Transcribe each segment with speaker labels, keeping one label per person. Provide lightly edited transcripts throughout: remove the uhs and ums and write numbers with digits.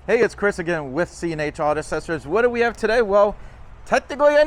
Speaker 1: Hey, it's Chris again with C&H Auto Accessories. What do we have today? Well, technically a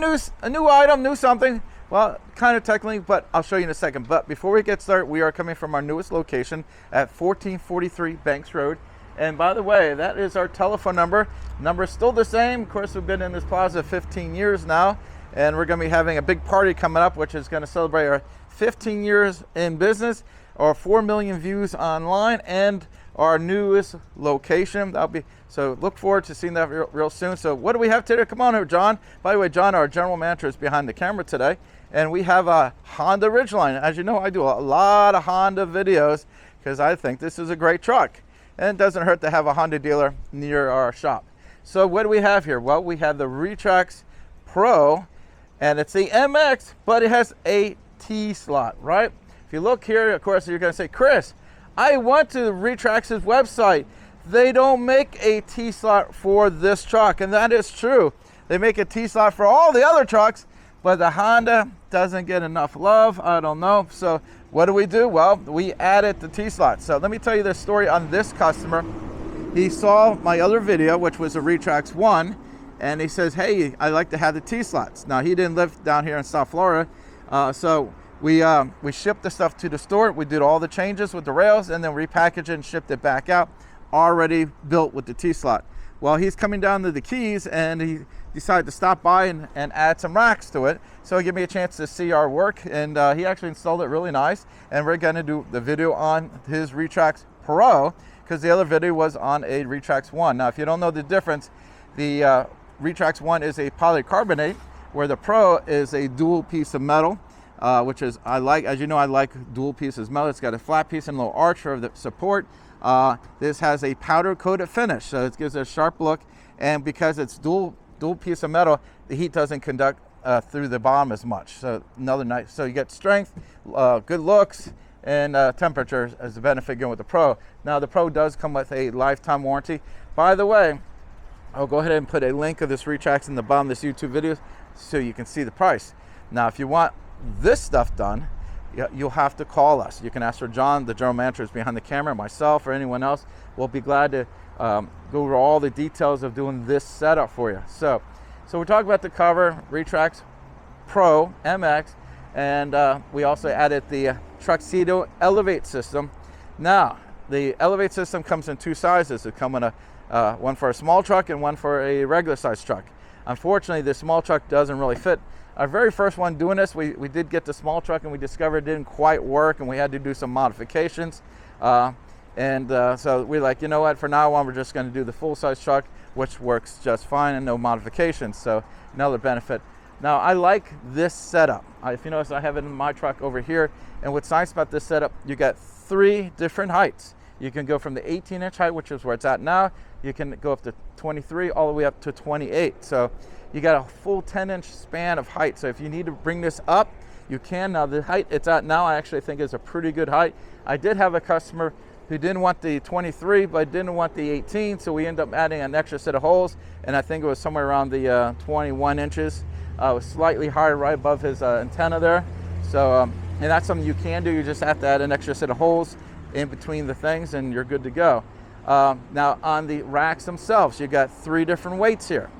Speaker 1: new item, new something. Well, kind of technically, but I'll show you in a second. But before we get started, we are coming from our newest location at 1443 Banks Road. And by the way, that is our telephone number. Number is still the same. Of course, we've been in this plaza 15 years now, and we're going to be having a big party coming up, which is going to celebrate our 15 years in business, our 4 million views online, and our newest location. That'll be, so look forward to seeing that real soon. So what do we have today? Come on over, John. By the way, John, our general manager, is behind the camera today, and we have a Honda Ridgeline. As you know, I do a lot of Honda videos because I think this is a great truck, and it doesn't hurt to have a Honda dealer near our shop. So what do we have here? Well, we have the Retrax Pro, and it's the MX, but it has a T slot, right? If you look here, of course, you're going to say, Chris, I went to Retrax's website. They don't make a T slot for this truck, and that is true. They make a T slot for all the other trucks, but the Honda doesn't get enough love. I don't know. So what do? Well, we added the T slot. So let me tell you the story on this customer. He saw my other video, which was a Retrax 1, and he says, hey, I like to have the T slots. Now, he didn't live down here in South Florida, so we shipped the stuff to the store. We did all the changes with the rails and then repackaged it and shipped it back out, already built with the T-slot. Well, he's coming down to the Keys and he decided to stop by and add some racks to it. So he gave me a chance to see our work, and he actually installed it really nice. And we're gonna do the video on his Retrax Pro because the other video was on a Retrax 1. Now, if you don't know the difference, the Retrax 1 is a polycarbonate, where the Pro is a dual piece of metal. Which is, I like, as you know, I like dual pieces metal. It's got a flat piece and a little arch for the support. This has a powder coated finish, so it gives it a sharp look. And because it's dual piece of metal, the heat doesn't conduct through the bottom as much. So another nice, so you get strength, good looks, and temperature as a benefit going with the Pro. Now the Pro does come with a lifetime warranty. By the way, I'll go ahead and put a link of this Retrax in the bottom of this YouTube video so you can see the price. Now, if you want this stuff done, you'll have to call us. You can ask for John, the general manager is behind the camera, myself, or anyone else. We'll be glad to go over all the details of doing this setup for you. So we're talking about the cover, Retrax Pro MX, and we also added the Traxedo Elevate system. Now, the Elevate system comes in two sizes. It comes in one for a small truck and one for a regular size truck. Unfortunately, the small truck doesn't really fit. Our very first one doing this, we did get the small truck and we discovered it didn't quite work and we had to do some modifications. So we're like, you know what, for now on, we're just gonna do the full-size truck, which works just fine and no modifications, so another benefit. Now, I like this setup. If you notice, I have it in my truck over here, and what's nice about this setup, you got 3 different heights. You can go from the 18-inch height, which is where it's at now. You can go up to 23, all the way up to 28. So you got a full 10-inch span of height. So if you need to bring this up, you can. Now the height it's at now, I actually think is a pretty good height. I did have a customer who didn't want the 23, but didn't want the 18. So we ended up adding an extra set of holes, and I think it was somewhere around the 21 inches. It was slightly higher right above his antenna there. So, and that's something you can do. You just have to add an extra set of holes in between the things and you're good to go. Now on the racks themselves, you got 3 different weights here.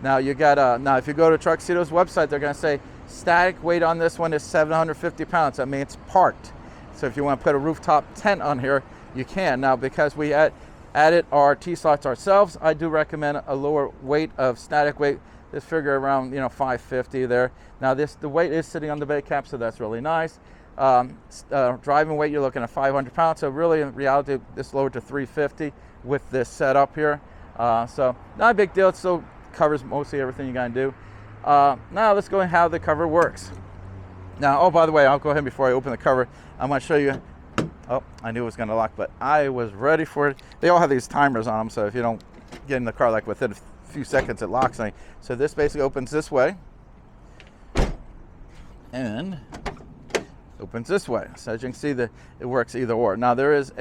Speaker 1: Now you got now if you go to Truxedo's website, they're going to say static weight on this one is 750 pounds. I mean, it's parked. So if you want to put a rooftop tent on here, you can. Now because we added our T-slots ourselves, I do recommend a lower weight of static weight. This figure around 550 there. Now the weight is sitting on the bed cap, so that's really nice. Driving weight, you're looking at 500 pounds. So really, in reality, this lowered to 350 with this setup here. So not a big deal. It still covers mostly everything you gotta do. Now let's go and how the cover works. Now, oh, by the way, I'll go ahead before I open the cover. I'm gonna show you. Oh, I knew it was gonna lock, but I was ready for it. They all have these timers on them, so if you don't get in the car like within a few seconds, it locks. So this basically opens this way and opens this way. So as you can see, it works either or. Now there is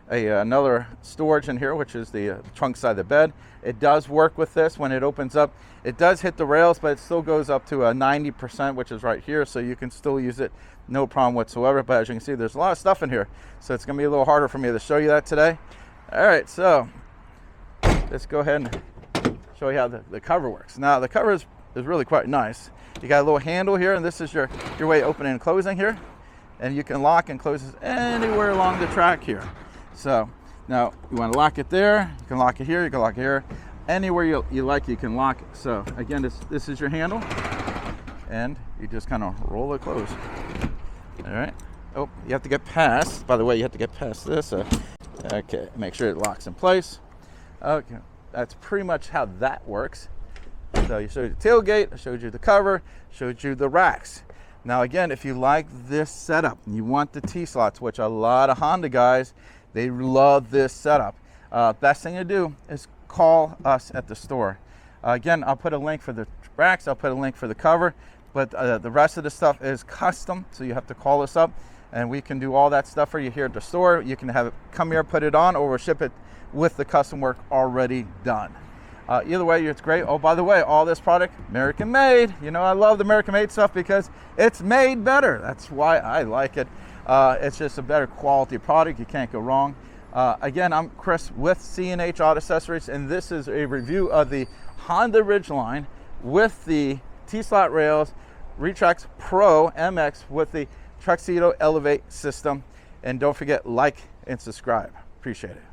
Speaker 1: another storage in here, which is the trunk side of the bed. It does work with this. When it opens up, it does hit the rails, but it still goes up to a 90%, which is right here, so you can still use it, no problem whatsoever. But as you can see, there's a lot of stuff in here, so it's gonna be a little harder for me to show you that today. All right, so let's go ahead and show you how the cover works. Now the cover is really quite nice. You got a little handle here, and this is your way opening and closing here. And you can lock and close this anywhere along the track here. So now you want to lock it there, you can lock it here, you can lock it here. Anywhere you like, you can lock it. So again, this is your handle, and you just kind of roll it closed. All right. Oh, you have to get past, by the way, you have to get past this. Okay, make sure it locks in place. Okay, that's pretty much how that works. So you showed you the tailgate, I showed you the cover, showed you the racks. Now again, if you like this setup, you want the T-slots, which a lot of Honda guys, they love this setup. Best thing to do is call us at the store. Again, I'll put a link for the racks, I'll put a link for the cover, but the rest of the stuff is custom, so you have to call us up, and we can do all that stuff for you here at the store. You can have it come here, put it on, or we'll ship it with the custom work already done. Either way, it's great. Oh, by the way, all this product, American made. You know, I love the American made stuff because it's made better. That's why I like it. It's just a better quality product. You can't go wrong. Again, I'm Chris with C&H Auto Accessories, and this is a review of the Honda Ridgeline with the T-slot rails, Retrax Pro MX with the Traxedo Elevate system. And don't forget, like and subscribe. Appreciate it.